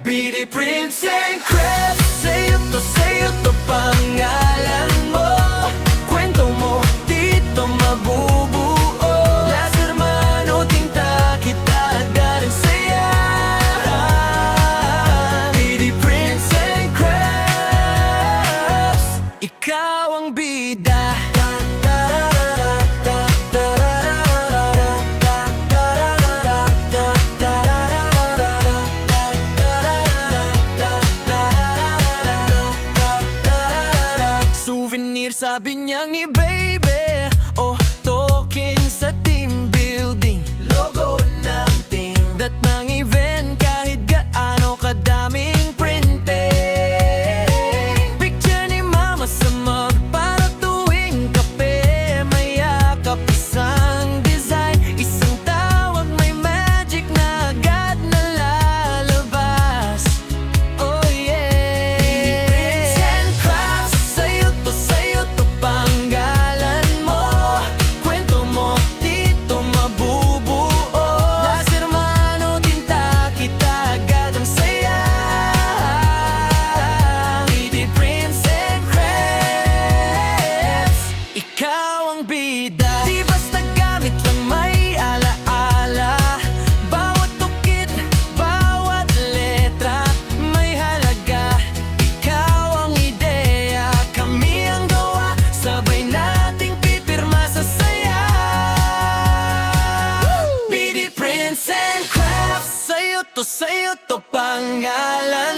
Beauty Prince and Crafts. Sa'yo to pangalan mo. Kwento mo dito mabubuo. Las Hermano, tinta kita galing saya. Beauty Prince and Crafts, ikaw ang bida. Souvenir sabi niya ni baby, oh, token sa team building. Logo ng team, dat ng event kahit gaano kadaming printing. Picture ni mama sa mug para tuwing kape. May yakap isang design, isang tawag may magic na agad nalalabas. Oh yeah, Prince and Crafts. Sa'yo to panggalan mo. Kwento mo dito mabubuo. Las Hermano, tinta kita agad ang saya. Beauty Prince and Crafts, ikaw ang bida. Di basta gamit lang may alaala. Bawat tukit, bawat letra may halaga. Ikaw ang ideya, kami ang gawa. Sabay nating pipirma sa saya. Beauty Prince and Crafts. Sa'yo to pangalan